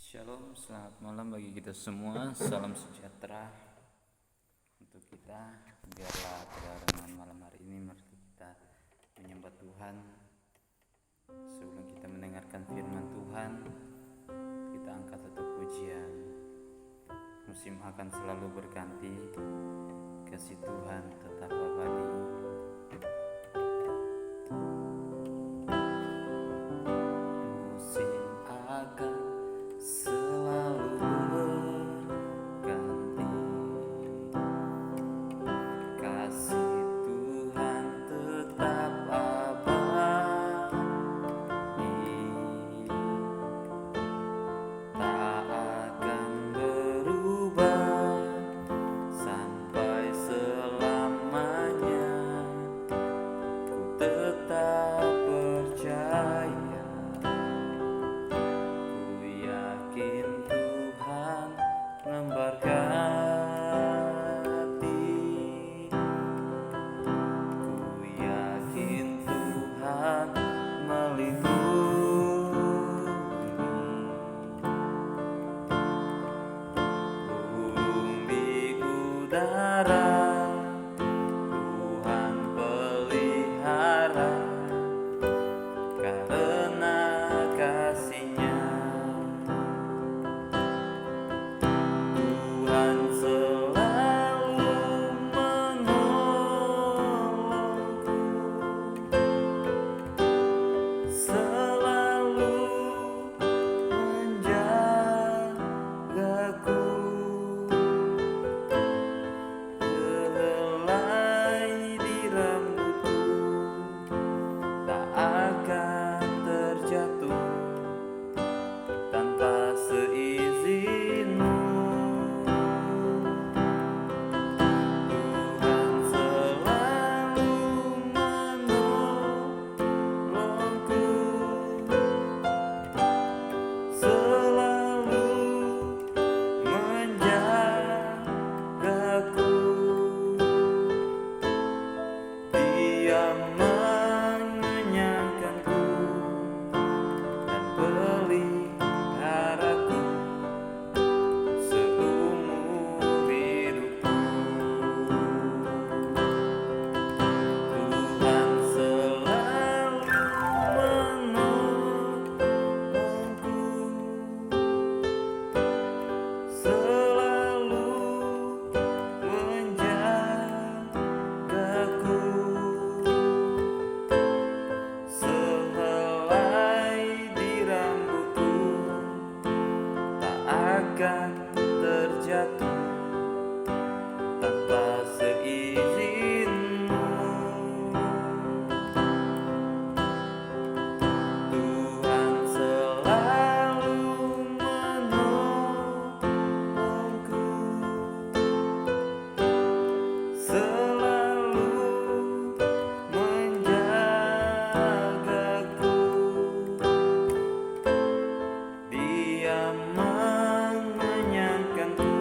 Shalom, selamat malam bagi kita semua. Salam sejahtera untuk kita. Biarlah pada renungan malam hari ini mari kita menyembah Tuhan. Sebelum kita mendengarkan firman Tuhan, kita angkat satu pujian. Musim akan selalu berganti, kasih Tuhan tetap abadi. Musim akan selalu berganti, kasih Tuhan tetap abadi, tak akan berubah sampai selamanya. Ku tetap percaya, ku yakin Tuhan memberkati, ku yakin Tuhan melindungi. Burung di udara Tuhan pelihara, karena kasih-Nya Tuhan selalu menolongku, selalu menjagaku. Helai di rambutku tak akan terjatuh tanpa seizin-Mu. Tuhan selalu menolongku, selalu menjagaku. Dia mengenyangkanku dan peliharaku seumur hidupku. Tuhan selalu menolongku, selalu menjagaku. Sehelai di rambutku tak akan terjatuh tanpa seizin-Mu. Tuhan selalu menolongku, selalu menjagaku. Dia mengenyangkanku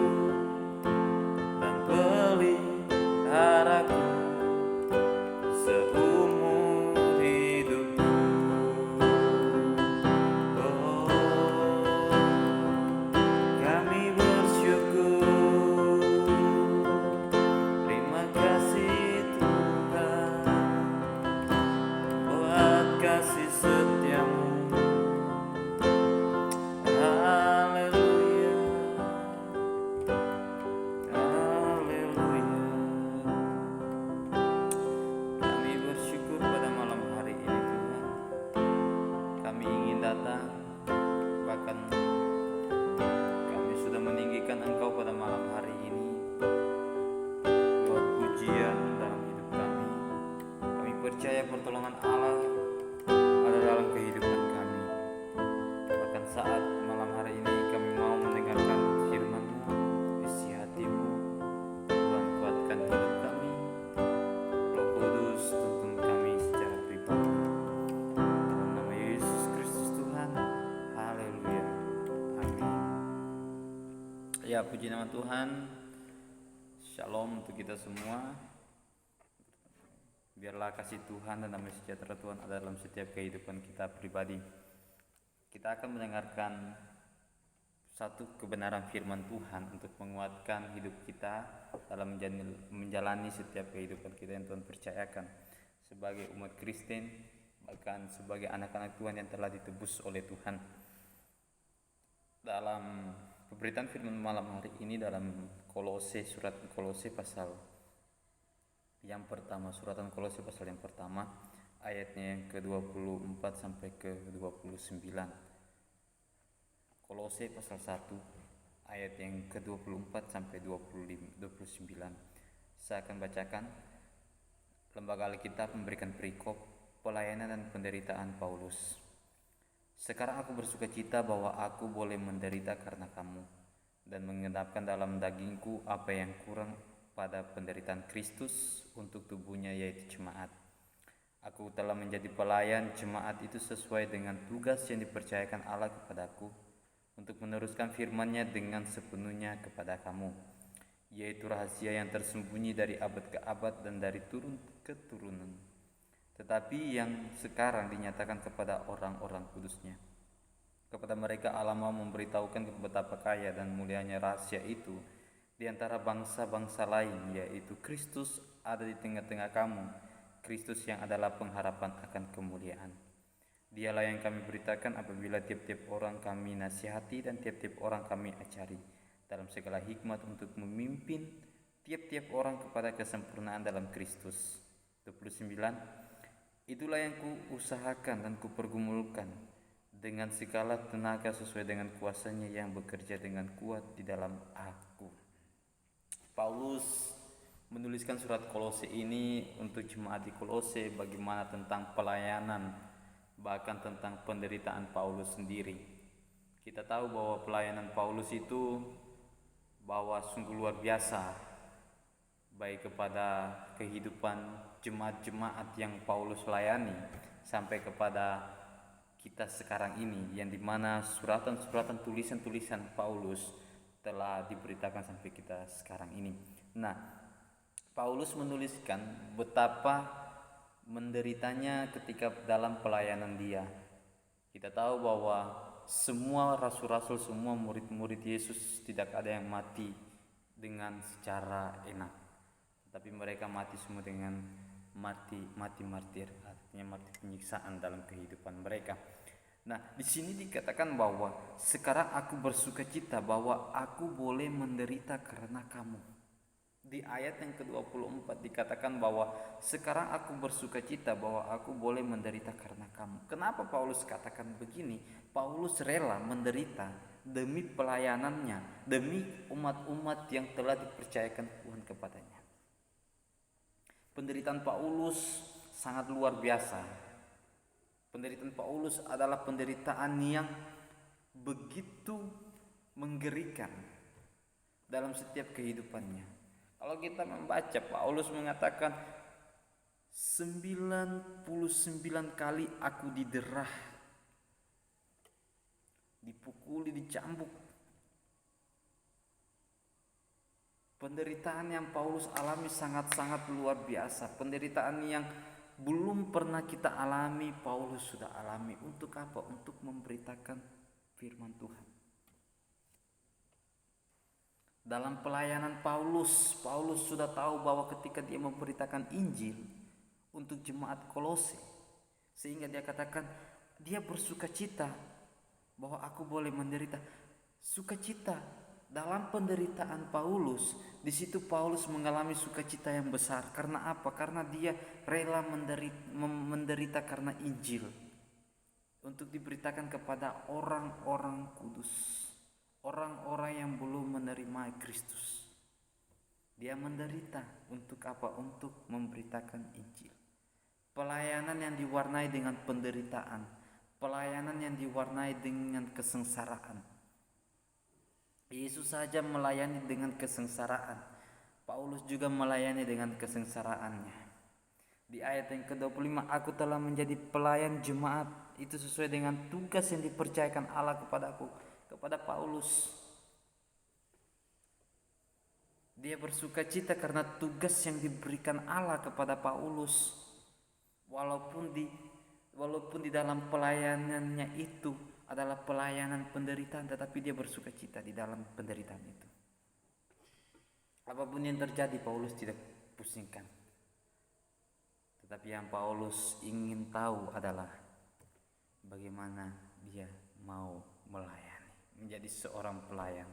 dan peliharaku seumur hidupku. Oh, kami bersyukur, terima kasih Tuhan buat kasih setia-Mu. Haleluya, haleluya. Kami bersyukur pada malam hari ini Tuhan. Kami ingin datang, bahkan kami sudah meninggikan Engkau pada malam hari ini. Buat pujian dalam hidup kami. Kami percaya pertolongan Allah ada dalam kehidupan kami. Bahkan saat malam hari ini kami mau mendengarkan firman-Mu, isi hati-Mu. Tuhan kuatkan hidup kami. Roh Kudus tuntun kami secara pribadi. Dalam nama Yesus Kristus Tuhan. Haleluya. Amin. Ya, puji nama Tuhan. Shalom untuk kita semua. Biarlah kasih Tuhan dan damai sejahtera Tuhan ada dalam setiap kehidupan kita pribadi. Kita akan mendengarkan satu, kebenaran firman Tuhan untuk menguatkan hidup kita dalam menjalani setiap kehidupan kita yang Tuhan percayakan sebagai umat Kristen, bahkan sebagai anak-anak Tuhan yang telah ditebus oleh Tuhan. Dalam pemberitaan firman malam hari ini dalam Kolose, surat Kolose pasal yang pertama, suratan Kolose pasal yang pertama, ayatnya yang ke-24 sampai ke-29. Kolose pasal 1 ayat yang ke-24 sampai 29. Saya akan bacakan. Lembaga Alkitab memberikan perikop pelayanan dan penderitaan Paulus. Sekarang aku bersukacita bahwa aku boleh menderita karena kamu dan mengenapkan dalam dagingku apa yang kurang pada penderitaan Kristus untuk tubuhnya, yaitu jemaat. Aku telah menjadi pelayan jemaat itu sesuai dengan tugas yang dipercayakan Allah kepadaku untuk meneruskan firman-Nya dengan sepenuhnya kepada kamu, yaitu rahasia yang tersembunyi dari abad ke abad dan dari turun ke turunan, tetapi yang sekarang dinyatakan kepada orang-orang kudus-Nya. Kepada mereka Allah mau memberitahukan betapa kaya dan mulianya rahasia itu di antara bangsa-bangsa lain, yaitu Kristus ada di tengah-tengah kamu, Kristus yang adalah pengharapan akan kemuliaan. Dialah yang kami beritakan apabila tiap-tiap orang kami nasihati dan tiap-tiap orang kami ajari dalam segala hikmat untuk memimpin tiap-tiap orang kepada kesempurnaan dalam Kristus. 29. Itulah yang kuusahakan dan kupergumulkan dengan segala tenaga sesuai dengan kuasa-Nya yang bekerja dengan kuat di dalam aku. Paulus menuliskan surat Kolose ini untuk jemaat di Kolose, bagaimana tentang pelayanan, bahkan tentang penderitaan Paulus sendiri. Kita tahu bahwa pelayanan Paulus itu bahwa sungguh luar biasa, baik kepada kehidupan jemaat-jemaat yang Paulus layani sampai kepada kita sekarang ini, yang dimana suratan-suratan, tulisan-tulisan Paulus telah diberitakan sampai kita sekarang ini. Nah, Paulus menuliskan betapa menderitanya ketika dalam pelayanan dia. Kita tahu bahwa semua rasul-rasul, semua murid-murid Yesus tidak ada yang mati dengan secara enak, tapi mereka mati semua dengan mati martir, artinya mati penyiksaan dalam kehidupan mereka. Nah, di sini dikatakan bahwa sekarang aku bersukacita bahwa aku boleh menderita karena kamu. Di ayat yang ke-24 dikatakan bahwa sekarang aku bersukacita bahwa aku boleh menderita karena kamu. Kenapa Paulus katakan begini? Paulus rela menderita demi pelayanannya, demi umat-umat yang telah dipercayakan Tuhan kepadanya. Penderitaan Paulus sangat luar biasa. Penderitaan Paulus adalah penderitaan yang begitu menggerikan dalam setiap kehidupannya. Kalau kita membaca, Paulus mengatakan 99 kali aku diderah, dipukuli, dicambuk. Penderitaan yang Paulus alami sangat-sangat luar biasa. Penderitaan yang belum pernah kita alami, Paulus sudah alami. Untuk apa? Untuk memberitakan firman Tuhan. Dalam pelayanan Paulus sudah tahu bahwa ketika dia memberitakan Injil untuk jemaat Kolose, sehingga dia katakan dia bersukacita bahwa aku boleh menderita. Sukacita dalam penderitaan Paulus, di situ Paulus mengalami sukacita yang besar. Karena apa? Karena dia rela menderita karena Injil untuk diberitakan kepada orang-orang kudus, orang-orang yang belum menerima Kristus. Dia menderita untuk apa? Untuk memberitakan Injil. Pelayanan yang diwarnai dengan penderitaan, pelayanan yang diwarnai dengan kesengsaraan. Yesus saja melayani dengan kesengsaraan, Paulus juga melayani dengan kesengsaraannya. Di ayat yang ke-25, aku telah menjadi pelayan jemaat itu sesuai dengan tugas yang dipercayakan Allah kepadaku, kepada Paulus. Dia bersukacita karena tugas yang diberikan Allah kepada Paulus. Walaupun di dalam pelayanannya itu adalah pelayanan penderitaan, tetapi dia bersuka cita di dalam penderitaan itu. Apapun yang terjadi, Paulus tidak pusingkan. Tetapi yang Paulus ingin tahu adalah bagaimana dia mau melayani, menjadi seorang pelayan.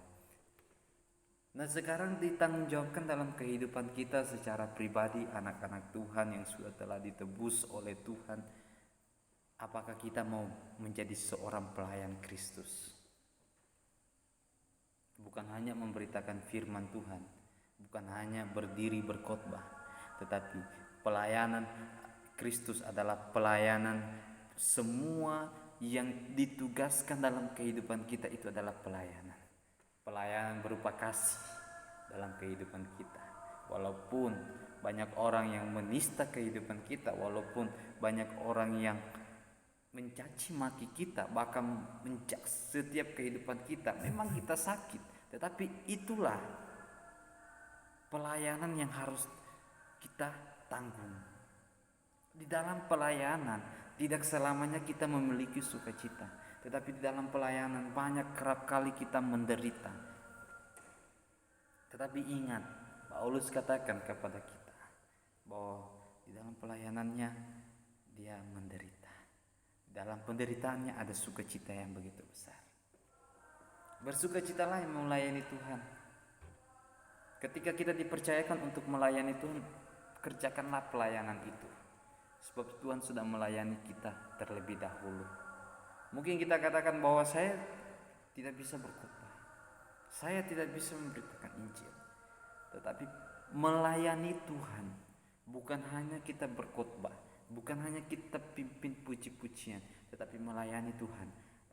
Nah, sekarang ditanggungjawabkan dalam kehidupan kita secara pribadi, anak-anak Tuhan yang sudah telah ditebus oleh Tuhan. Apakah kita mau menjadi seorang pelayan Kristus? Bukan hanya memberitakan firman Tuhan, bukan hanya berdiri berkhotbah, tetapi pelayanan Kristus adalah pelayanan. Semua yang ditugaskan dalam kehidupan kita itu adalah pelayanan. Pelayanan berupa kasih dalam kehidupan kita. Walaupun banyak orang yang menista kehidupan kita, walaupun banyak orang yang mencaci maki kita, bahkan mencaci setiap kehidupan kita, memang kita sakit, tetapi itulah pelayanan yang harus kita tanggung. Di dalam pelayanan tidak selamanya kita memiliki sukacita, tetapi di dalam pelayanan banyak kerap kali kita menderita. Tetapi ingat, Paulus katakan kepada kita bahwa di dalam pelayanannya dia menderita. Dalam penderitaannya ada sukacita yang begitu besar. Bersukacitalah yang melayani Tuhan. Ketika kita dipercayakan untuk melayani Tuhan, kerjakanlah pelayanan itu. Sebab Tuhan sudah melayani kita terlebih dahulu. Mungkin kita katakan bahwa saya tidak bisa berkhotbah, saya tidak bisa memberitakan Injil. Tetapi melayani Tuhan bukan hanya kita berkhotbah, bukan hanya kita pimpin puji-pujian, tetapi melayani Tuhan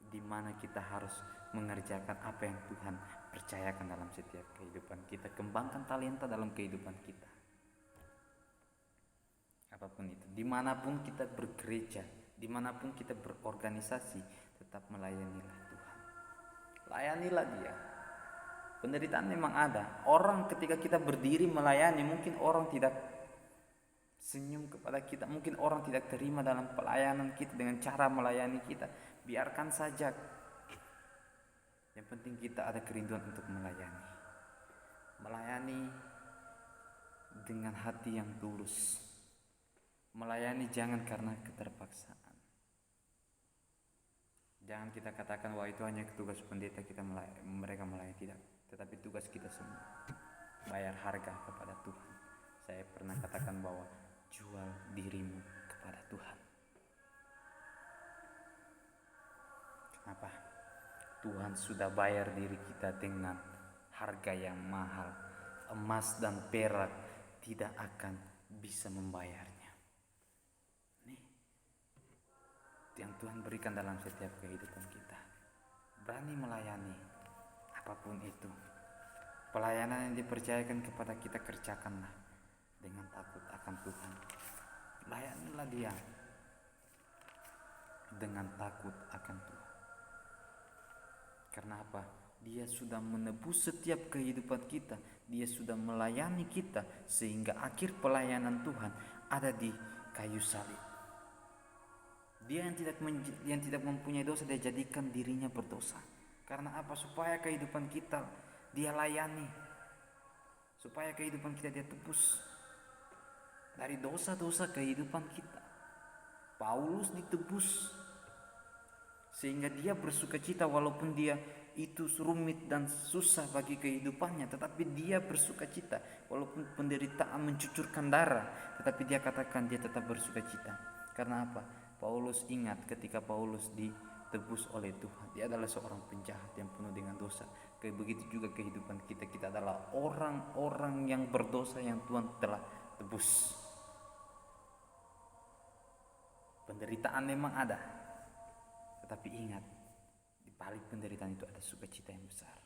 di mana kita harus mengerjakan apa yang Tuhan percayakan dalam setiap kehidupan kita. Kembangkan talenta dalam kehidupan kita. Apapun itu, dimanapun kita bergereja, dimanapun kita berorganisasi, tetap melayanilah Tuhan. Layanilah Dia. Penderitaan memang ada. Orang ketika kita berdiri melayani, mungkin orang tidak senyum kepada kita, mungkin orang tidak terima dalam pelayanan kita dengan cara melayani kita. Biarkan saja. Yang penting kita ada kerinduan untuk melayani. Melayani dengan hati yang tulus. Melayani jangan karena keterpaksaan. Jangan kita katakan wah itu hanya tugas pendeta kita mereka melayani, tidak. Tetapi tugas kita semua bayar harga kepada Tuhan. Saya pernah katakan bahwa jual dirimu kepada Tuhan. Kenapa? Tuhan sudah bayar diri kita dengan harga yang mahal. Emas dan perak tidak akan bisa membayarnya. Yang Tuhan berikan dalam setiap kehidupan kita. Berani melayani apapun itu. Pelayanan yang dipercayakan kepada kita, kerjakanlah dengan takut akan Tuhan. Layanilah Dia dengan takut akan Tuhan. Karena apa? Dia sudah menebus setiap kehidupan kita. Dia sudah melayani kita sehingga akhir pelayanan Tuhan ada di kayu salib. Dia yang tidak mempunyai dosa, dia jadikan dirinya berdosa. Karena apa? Supaya kehidupan kita Dia layani. Supaya kehidupan kita Dia tebus dari dosa-dosa kehidupan kita. Paulus ditebus sehingga dia bersukacita walaupun dia itu rumit dan susah bagi kehidupannya, tetapi dia bersukacita walaupun penderitaan mencucurkan darah, tetapi dia katakan dia tetap bersukacita. Karena apa? Paulus ingat ketika Paulus ditebus oleh Tuhan, dia adalah seorang penjahat yang penuh dengan dosa. Begitu juga kehidupan kita, kita adalah orang-orang yang berdosa yang Tuhan telah tebus. Penderitaan memang ada, tetapi ingat, di balik penderitaan itu ada sukacita yang besar.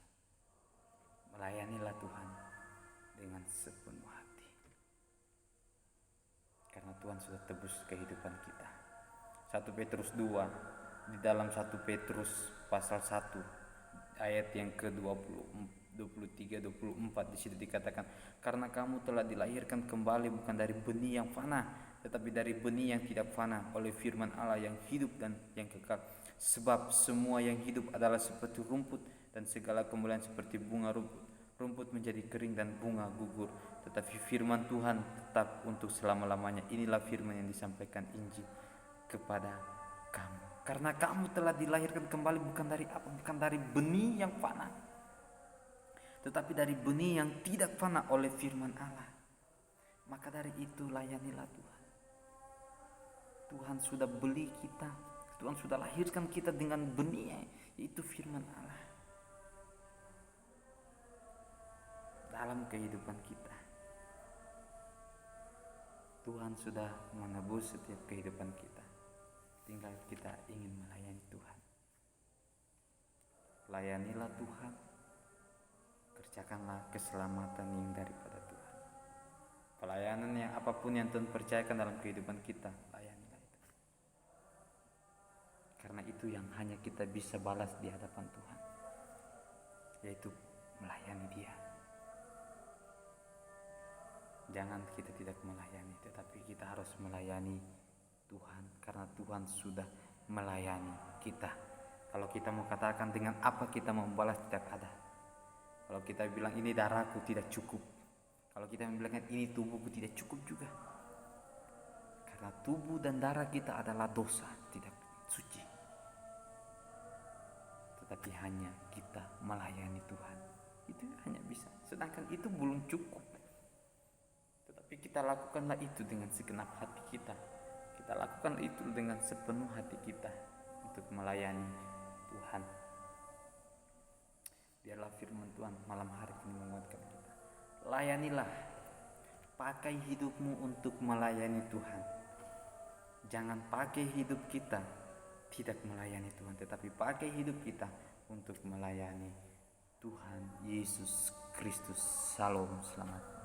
Melayanilah Tuhan dengan sepenuh hati, karena Tuhan sudah tebus kehidupan kita. 1 Petrus 2, di dalam 1 Petrus pasal 1 ayat yang ke-23-24 di situ dikatakan, karena kamu telah dilahirkan kembali bukan dari benih yang fana tetapi dari benih yang tidak fana oleh firman Allah yang hidup dan yang kekal. Sebab semua yang hidup adalah seperti rumput, dan segala kemuliaan seperti bunga rumput. Rumput menjadi kering dan bunga gugur, tetapi firman Tuhan tetap untuk selama-lamanya. Inilah firman yang disampaikan Injil kepada kamu. Karena kamu telah dilahirkan kembali bukan dari apa? Bukan dari benih yang fana, tetapi dari benih yang tidak fana oleh firman Allah. Maka dari itu layanilah Tuhan. Tuhan sudah beli kita, Tuhan sudah lahirkan kita dengan benih, yaitu firman Allah dalam kehidupan kita. Tuhan sudah menebus setiap kehidupan kita, tinggal kita ingin melayani Tuhan. Layanilah Tuhan, kerjakanlah keselamatan yang daripada Tuhan. Pelayanan yang apapun yang Tuhan percayakan dalam kehidupan kita, layanilah itu. Karena itu yang hanya kita bisa balas di hadapan Tuhan, yaitu melayani Dia. Jangan kita tidak melayani, tetapi kita harus melayani Tuhan, karena Tuhan sudah melayani kita. Kalau kita mau katakan dengan apa kita mau membalas, tidak ada. Kalau kita bilang ini darahku, tidak cukup. Kalau kita bilang ini tubuhku, tidak cukup juga. Karena tubuh dan darah kita adalah dosa, tidak suci. Tetapi hanya kita melayani Tuhan, itu hanya bisa. Sedangkan itu belum cukup. Tetapi kita lakukanlah itu dengan segenap hati kita. Kita lakukan itu dengan sepenuh hati kita untuk melayani Tuhan. Biarlah firman Tuhan malam hari ini menguatkan kita. Layanilah, pakai hidupmu untuk melayani Tuhan. Jangan pakai hidup kita tidak melayani Tuhan, tetapi pakai hidup kita untuk melayani Tuhan Yesus Kristus. Salam, selamat.